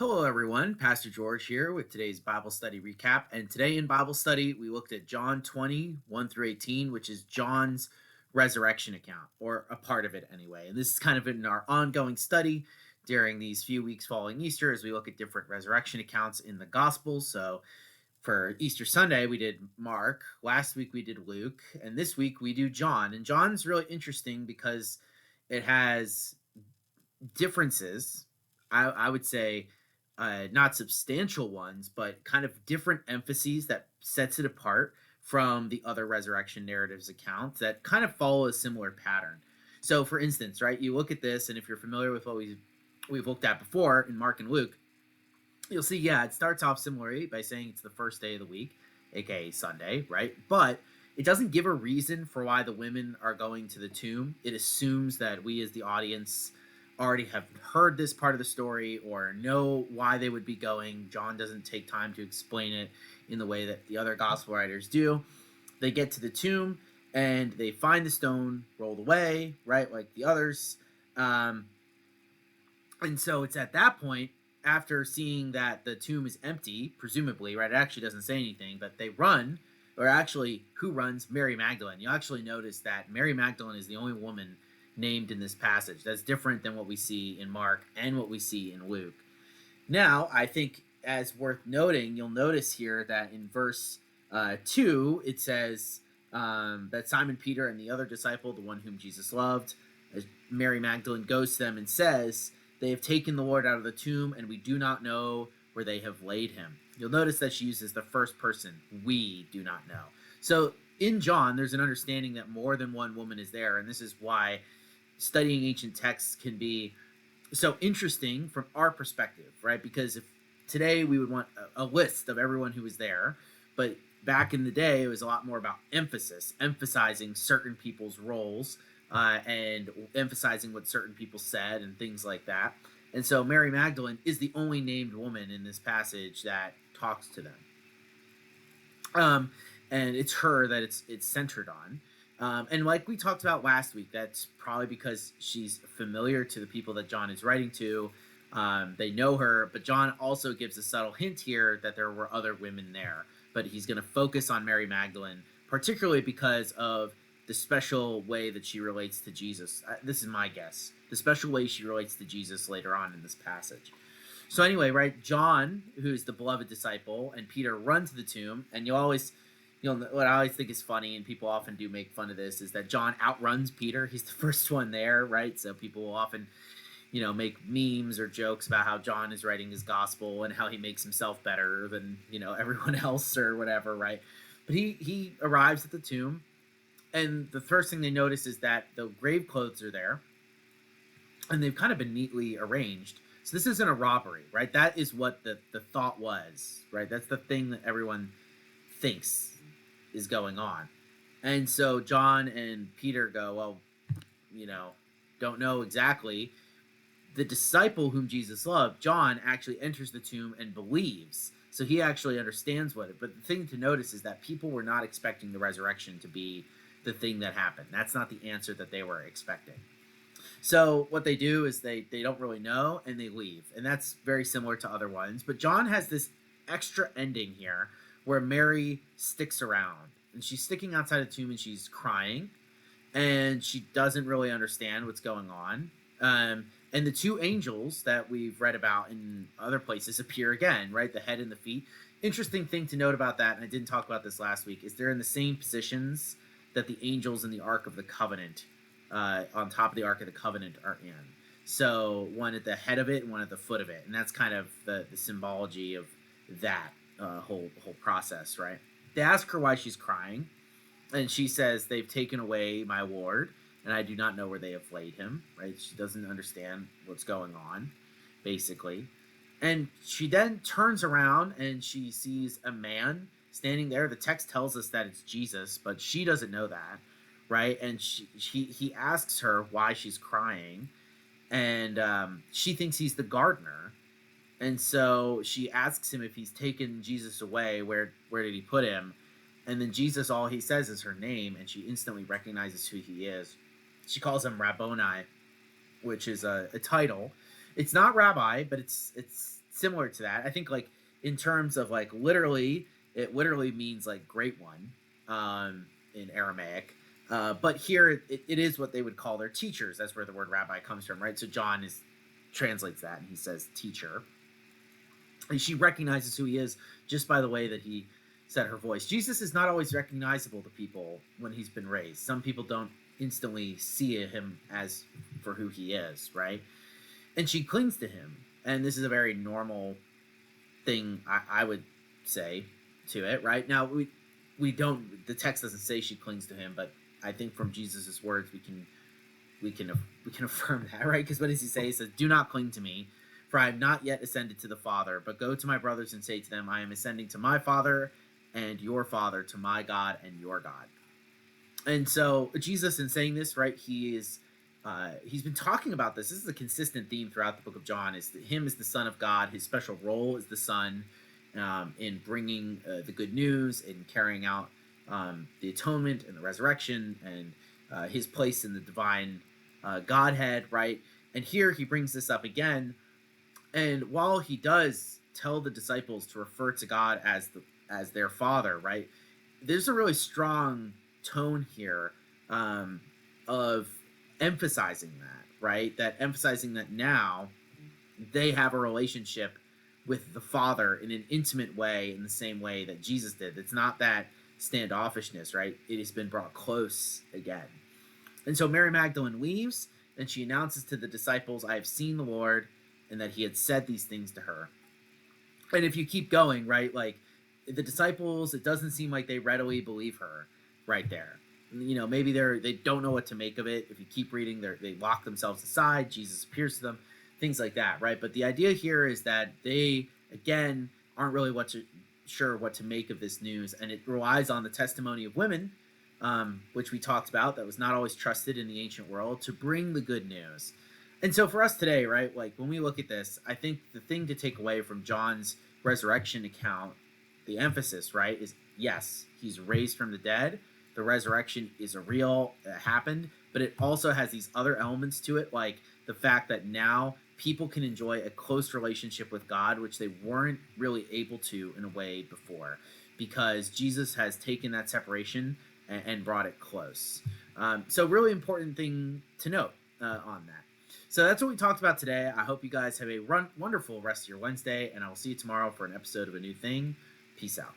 Hello, everyone. Pastor George here with today's Bible study recap. And today in Bible study, we looked at John 20, 1 through 18, which is John's resurrection account, or a part of it anyway. And this is kind of in our ongoing study during these few weeks following Easter as we look at different resurrection accounts in the Gospels. So for Easter Sunday, we did Mark. Last week, we did Luke. And this week, we do John. And John's really interesting because it has differences. I would say not substantial ones, but kind of different emphases that sets it apart from the other resurrection narratives accounts that kind of follow a similar pattern. So, for instance, right, you look at this, and if you're familiar with what we've looked at before in Mark and Luke, you'll see, yeah, it starts off similarly by saying it's the first day of the week, aka Sunday, right? But it doesn't give a reason for why the women are going to the tomb. It assumes that we as the audience already have heard this part of the story or know why they would be going. John doesn't take time to explain it in the way that the other gospel writers do. They get to the tomb and they find the stone rolled away, right, like the others. And so it's at that point, after seeing that the tomb is empty, presumably, right? It actually doesn't say anything, but they run, or actually, who runs? Mary Magdalene. You actually notice that Mary Magdalene is the only woman named in this passage. That's different than what we see in Mark and what we see in Luke. Now, I think as worth noting, you'll notice here that in verse 2, it says that Simon Peter and the other disciple, the one whom Jesus loved, as Mary Magdalene goes to them and says, "They have taken the Lord out of the tomb, and we do not know where they have laid him." You'll notice that she uses the first person, "we do not know." So in John, there's an understanding that more than one woman is there, and this is why studying ancient texts can be so interesting from our perspective, right? Because if today we would want a list of everyone who was there, but back in the day, it was a lot more about emphasizing certain people's roles and emphasizing what certain people said and things like that. And so Mary Magdalene is the only named woman in this passage that talks to them. And it's her that it's centered on. And like we talked about last week, that's probably because she's familiar to the people that John is writing to. They know her, but John also gives a subtle hint here that there were other women there. But he's going to focus on Mary Magdalene, particularly because of the special way that she relates to Jesus. This is my guess. The special way she relates to Jesus later on in this passage. So anyway, right, John, who's the beloved disciple, and Peter run to the tomb, and what I always think is funny, and people often do make fun of this, is that John outruns Peter. He's the first one there, right? So people will often, make memes or jokes about how John is writing his gospel and how he makes himself better than, everyone else or whatever, right? But he arrives at the tomb, and the first thing they notice is that the grave clothes are there, and they've kind of been neatly arranged. So this isn't a robbery, right? That is what the thought was, right? That's the thing that everyone thinks is going on. And so John and Peter go, well, don't know exactly. The disciple whom Jesus loved, John, actually enters the tomb and believes. So he actually understands but the thing to notice is that people were not expecting the resurrection to be the thing that happened. That's not the answer that they were expecting. So what they do is they don't really know and they leave. And that's very similar to other ones. But John has this extra ending here where Mary sticks around. And she's sticking outside the tomb and she's crying. And she doesn't really understand what's going on. And the two angels that we've read about in other places appear again, right? The head and the feet. Interesting thing to note about that, and I didn't talk about this last week, is they're in the same positions that the angels in the Ark of the Covenant, on top of the Ark of the Covenant, are in. So one at the head of it and one at the foot of it. And that's kind of the symbology of that whole process, right? They ask her why she's crying, and she says, "They've taken away my Lord, and I do not know where they have laid him," right? She doesn't understand what's going on, basically. And she then turns around and she sees a man standing there. The text tells us that it's Jesus, but she doesn't know that, right? And he asks her why she's crying, and she thinks he's the gardener. And so she asks him if he's taken Jesus away, where did he put him? And then Jesus, all he says is her name, and she instantly recognizes who he is. She calls him Rabboni, which is a title. It's not rabbi, but it's similar to that. I think like in terms of like literally, it literally means like great one in Aramaic. But here it is what they would call their teachers. That's where the word rabbi comes from, right? So John is translates that and he says teacher. And she recognizes who he is just by the way that he said her voice. Jesus is not always recognizable to people when he's been raised. Some people don't instantly see him as for who he is, right? And she clings to him. And this is a very normal thing, I would say, to it, right? Now, we don't, the text doesn't say she clings to him, but I think from Jesus's words, we can affirm that, right? Because what does he say? He says, "Do not cling to me, for I have not yet ascended to the Father, but go to my brothers and say to them, I am ascending to my Father and your Father, to my God and your God." And so Jesus, in saying this, right, he's been talking about this. This is a consistent theme throughout the book of John. Is that him as the Son of God, his special role as the Son in bringing the good news, in carrying out the atonement and the resurrection, and his place in the divine Godhead, right? And here he brings this up again. And while he does tell the disciples to refer to God as their Father, right? There's a really strong tone here of emphasizing that, right? That emphasizing that now they have a relationship with the Father in an intimate way, in the same way that Jesus did. It's not that standoffishness, right? It has been brought close again. And so Mary Magdalene leaves, and she announces to the disciples, "I have seen the Lord," and that he had said these things to her. And if you keep going, right, like the disciples, it doesn't seem like they readily believe her right there. You know, maybe they don't know what to make of it. If you keep reading, they lock themselves aside. Jesus appears to them, things like that, right? But the idea here is that they, again, aren't really sure what to make of this news, and it relies on the testimony of women, which we talked about, that was not always trusted in the ancient world, to bring the good news. And so for us today, right, like when we look at this, I think the thing to take away from John's resurrection account, the emphasis, right, is yes, he's raised from the dead. The resurrection is a real, it happened, but it also has these other elements to it, like the fact that now people can enjoy a close relationship with God, which they weren't really able to in a way before, because Jesus has taken that separation and brought it close. So really important thing to note on that. So that's what we talked about today. I hope you guys have a wonderful rest of your Wednesday, and I will see you tomorrow for an episode of A New Thing. Peace out.